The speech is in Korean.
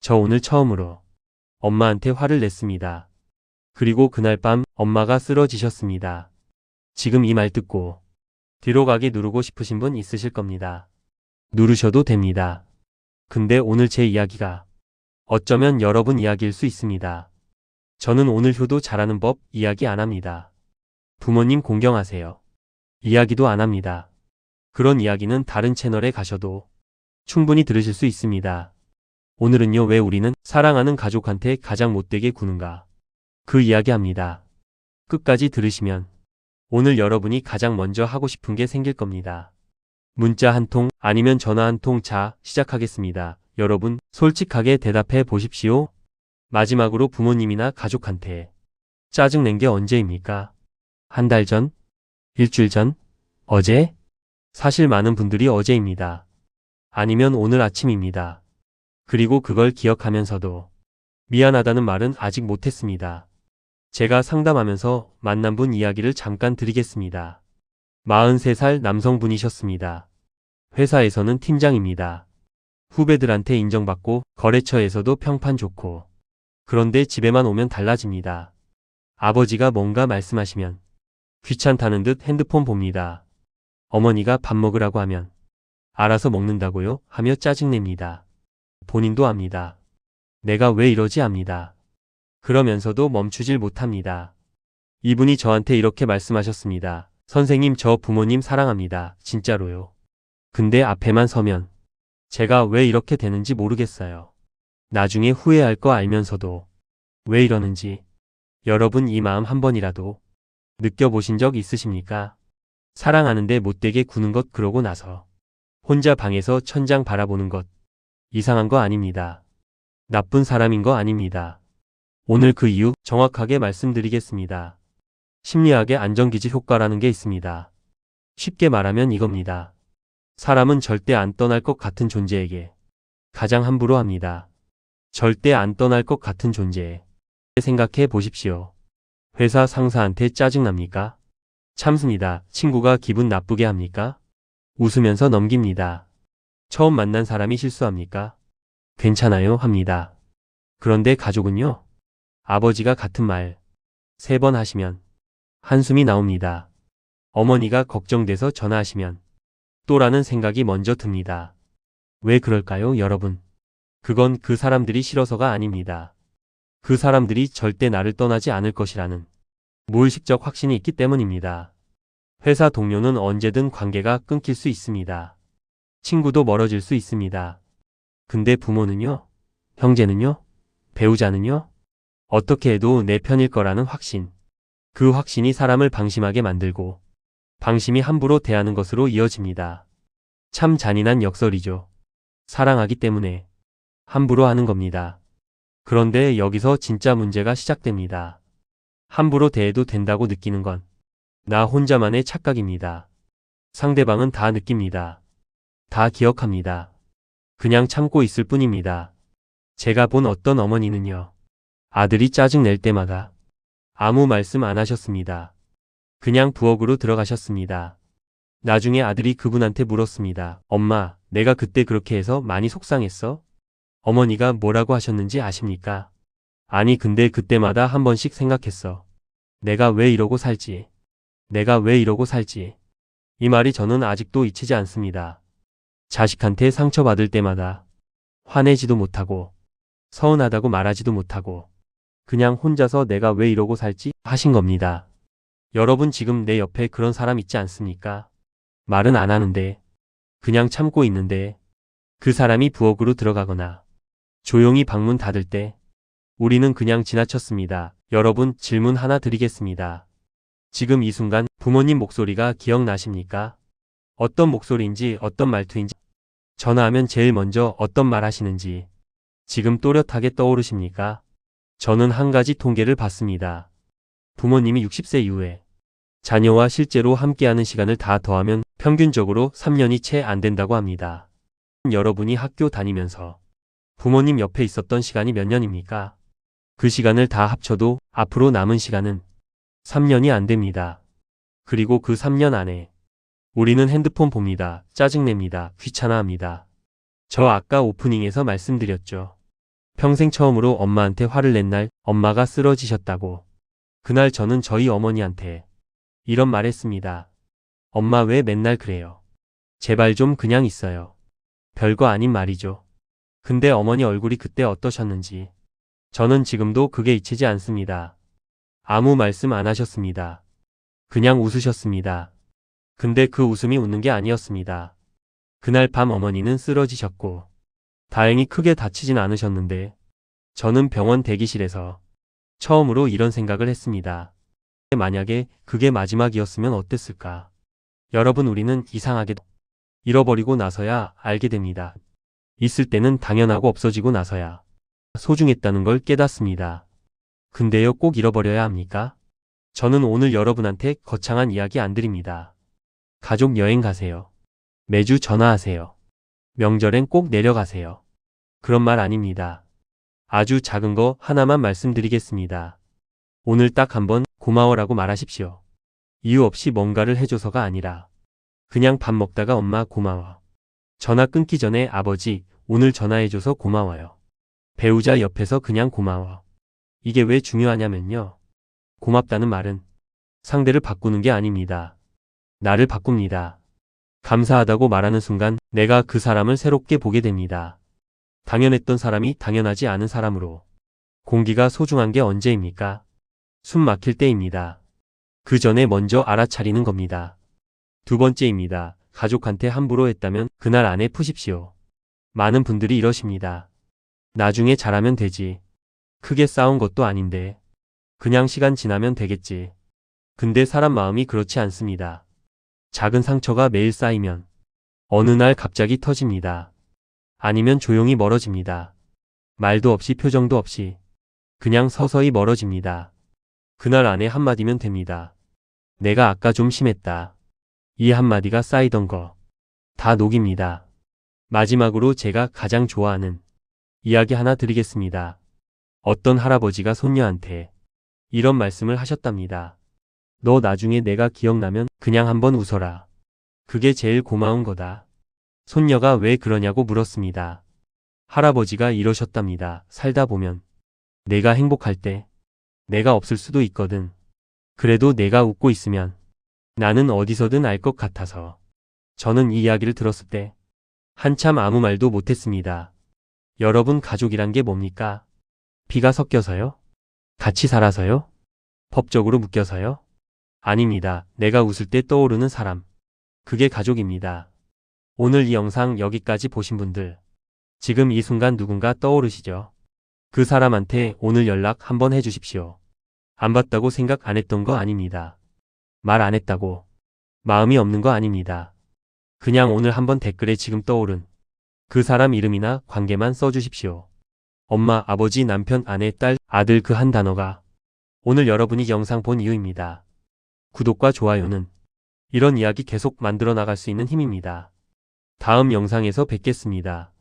저 오늘 처음으로 엄마한테 화를 냈습니다. 그리고 그날 밤 엄마가 쓰러지셨습니다. 지금 이 말 듣고 뒤로 가기 누르고 싶으신 분 있으실 겁니다. 누르셔도 됩니다. 근데 오늘 제 이야기가 어쩌면 여러분 이야기일 수 있습니다. 저는 오늘 효도 잘하는 법 이야기 안 합니다. 부모님 공경하세요. 이야기도 안 합니다. 그런 이야기는 다른 채널에 가셔도 충분히 들으실 수 있습니다. 오늘은요, 왜 우리는 사랑하는 가족한테 가장 못되게 구는가? 그 이야기 합니다. 끝까지 들으시면 오늘 여러분이 가장 먼저 하고 싶은 게 생길 겁니다. 문자 한 통 아니면 전화 한 통. 자, 시작하겠습니다. 여러분, 솔직하게 대답해 보십시오. 마지막으로 부모님이나 가족한테 짜증낸 게 언제입니까? 한 달 전? 일주일 전? 어제? 사실 많은 분들이 어제입니다. 아니면 오늘 아침입니다. 그리고 그걸 기억하면서도 미안하다는 말은 아직 못했습니다. 제가 상담하면서 만난 분 이야기를 잠깐 드리겠습니다. 43살 남성분이셨습니다. 회사에서는 팀장입니다. 후배들한테 인정받고 거래처에서도 평판 좋고, 그런데 집에만 오면 달라집니다. 아버지가 뭔가 말씀하시면 귀찮다는 듯 핸드폰 봅니다. 어머니가 밥 먹으라고 하면 알아서 먹는다고요? 하며 짜증냅니다. 본인도 압니다. 내가 왜 이러지 압니다. 그러면서도 멈추질 못합니다. 이분이 저한테 이렇게 말씀하셨습니다. 선생님, 저 부모님 사랑합니다. 진짜로요. 근데 앞에만 서면 제가 왜 이렇게 되는지 모르겠어요. 나중에 후회할 거 알면서도 왜 이러는지. 여러분, 이 마음 한 번이라도 느껴보신 적 있으십니까? 사랑하는데 못되게 구는 것, 그러고 나서 혼자 방에서 천장 바라보는 것. 이상한 거 아닙니다. 나쁜 사람인 거 아닙니다. 오늘 그 이유 정확하게 말씀드리겠습니다. 심리학의 안정기지 효과라는 게 있습니다. 쉽게 말하면 이겁니다. 사람은 절대 안 떠날 것 같은 존재에게 가장 함부로 합니다. 절대 안 떠날 것 같은 존재. 생각해 보십시오. 회사 상사한테 짜증납니까? 참습니다. 친구가 기분 나쁘게 합니까? 웃으면서 넘깁니다. 처음 만난 사람이 실수합니까? 괜찮아요 합니다. 그런데 가족은요? 아버지가 같은 말 3번 하시면 한숨이 나옵니다. 어머니가 걱정돼서 전화하시면 또라는 생각이 먼저 듭니다. 왜 그럴까요, 여러분? 그건 그 사람들이 싫어서가 아닙니다. 그 사람들이 절대 나를 떠나지 않을 것이라는 무의식적 확신이 있기 때문입니다. 회사 동료는 언제든 관계가 끊길 수 있습니다. 친구도 멀어질 수 있습니다. 근데 부모는요? 형제는요? 배우자는요? 어떻게 해도 내 편일 거라는 확신. 그 확신이 사람을 방심하게 만들고 방심이 함부로 대하는 것으로 이어집니다. 참 잔인한 역설이죠. 사랑하기 때문에 함부로 하는 겁니다. 그런데 여기서 진짜 문제가 시작됩니다. 함부로 대해도 된다고 느끼는 건 나 혼자만의 착각입니다. 상대방은 다 느낍니다. 다 기억합니다. 그냥 참고 있을 뿐입니다. 제가 본 어떤 어머니는요. 아들이 짜증낼 때마다 아무 말씀 안 하셨습니다. 그냥 부엌으로 들어가셨습니다. 나중에 아들이 그분한테 물었습니다. 엄마, 내가 그때 그렇게 해서 많이 속상했어? 어머니가 뭐라고 하셨는지 아십니까? 아니, 근데 그때마다 한 번씩 생각했어. 내가 왜 이러고 살지? 내가 왜 이러고 살지? 이 말이 저는 아직도 잊히지 않습니다. 자식한테 상처받을 때마다 화내지도 못하고 서운하다고 말하지도 못하고 그냥 혼자서 내가 왜 이러고 살지 하신 겁니다. 여러분, 지금 내 옆에 그런 사람 있지 않습니까? 말은 안 하는데 그냥 참고 있는데 그 사람이 부엌으로 들어가거나 조용히 방문 닫을 때 우리는 그냥 지나쳤습니다. 여러분, 질문 하나 드리겠습니다. 지금 이 순간 부모님 목소리가 기억나십니까? 어떤 목소리인지, 어떤 말투인지, 전화하면 제일 먼저 어떤 말 하시는지 지금 또렷하게 떠오르십니까? 저는 한 가지 통계를 봤습니다. 부모님이 60세 이후에 자녀와 실제로 함께하는 시간을 다 더하면 평균적으로 3년이 채 안 된다고 합니다. 여러분이 학교 다니면서 부모님 옆에 있었던 시간이 몇 년입니까? 그 시간을 다 합쳐도 앞으로 남은 시간은 3년이 안 됩니다. 그리고 그 3년 안에 우리는 핸드폰 봅니다. 짜증냅니다. 귀찮아합니다. 저 아까 오프닝에서 말씀드렸죠. 평생 처음으로 엄마한테 화를 낸 날 엄마가 쓰러지셨다고. 그날 저는 저희 어머니한테 이런 말 했습니다. 엄마 왜 맨날 그래요? 제발 좀 그냥 있어요. 별거 아닌 말이죠. 근데 어머니 얼굴이 그때 어떠셨는지 저는 지금도 그게 잊히지 않습니다. 아무 말씀 안 하셨습니다. 그냥 웃으셨습니다. 근데 그 웃음이 웃는 게 아니었습니다. 그날 밤 어머니는 쓰러지셨고 다행히 크게 다치진 않으셨는데 저는 병원 대기실에서 처음으로 이런 생각을 했습니다. 만약에 그게 마지막이었으면 어땠을까? 여러분, 우리는 이상하게도 잃어버리고 나서야 알게 됩니다. 있을 때는 당연하고 없어지고 나서야 소중했다는 걸 깨닫습니다. 근데요, 꼭 잃어버려야 합니까? 저는 오늘 여러분한테 거창한 이야기 안 드립니다. 가족 여행 가세요. 매주 전화하세요. 명절엔 꼭 내려가세요. 그런 말 아닙니다. 아주 작은 거 하나만 말씀드리겠습니다. 오늘 딱 한번 고마워라고 말하십시오. 이유 없이 뭔가를 해줘서가 아니라 그냥 밥 먹다가 엄마 고마워. 전화 끊기 전에 아버지 오늘 전화해줘서 고마워요. 배우자 옆에서 그냥 고마워. 이게 왜 중요하냐면요. 고맙다는 말은 상대를 바꾸는 게 아닙니다. 나를 바꿉니다. 감사하다고 말하는 순간 내가 그 사람을 새롭게 보게 됩니다. 당연했던 사람이 당연하지 않은 사람으로. 공기가 소중한 게 언제입니까? 숨 막힐 때입니다. 그 전에 먼저 알아차리는 겁니다. 두 번째입니다. 가족한테 함부로 했다면 그날 안에 푸십시오. 많은 분들이 이러십니다. 나중에 잘하면 되지. 크게 싸운 것도 아닌데. 그냥 시간 지나면 되겠지. 근데 사람 마음이 그렇지 않습니다. 작은 상처가 매일 쌓이면 어느 날 갑자기 터집니다. 아니면 조용히 멀어집니다. 말도 없이 표정도 없이 그냥 서서히 멀어집니다. 그날 안에 한마디면 됩니다. 내가 아까 좀 심했다. 이 한마디가 쌓이던 거 다 녹입니다. 마지막으로 제가 가장 좋아하는 이야기 하나 드리겠습니다. 어떤 할아버지가 손녀한테 이런 말씀을 하셨답니다. 너 나중에 내가 기억나면 그냥 한번 웃어라. 그게 제일 고마운 거다. 손녀가 왜 그러냐고 물었습니다. 할아버지가 이러셨답니다. 살다 보면 내가 행복할 때 내가 없을 수도 있거든. 그래도 내가 웃고 있으면 나는 어디서든 알 것 같아서. 저는 이 이야기를 들었을 때 한참 아무 말도 못했습니다. 여러분, 가족이란 게 뭡니까? 피가 섞여서요? 같이 살아서요? 법적으로 묶여서요? 아닙니다. 내가 웃을 때 떠오르는 사람. 그게 가족입니다. 오늘 이 영상 여기까지 보신 분들, 지금 이 순간 누군가 떠오르시죠? 그 사람한테 오늘 연락 한번 해주십시오. 안 받다고 생각 안 했던 거 아닙니다. 말 안 했다고 마음이 없는 거 아닙니다. 그냥 오늘 한번 댓글에 지금 떠오른 그 사람 이름이나 관계만 써주십시오. 엄마, 아버지, 남편, 아내, 딸, 아들, 그 한 단어가 오늘 여러분이 영상 본 이유입니다. 구독과 좋아요는 이런 이야기 계속 만들어 나갈 수 있는 힘입니다. 다음 영상에서 뵙겠습니다.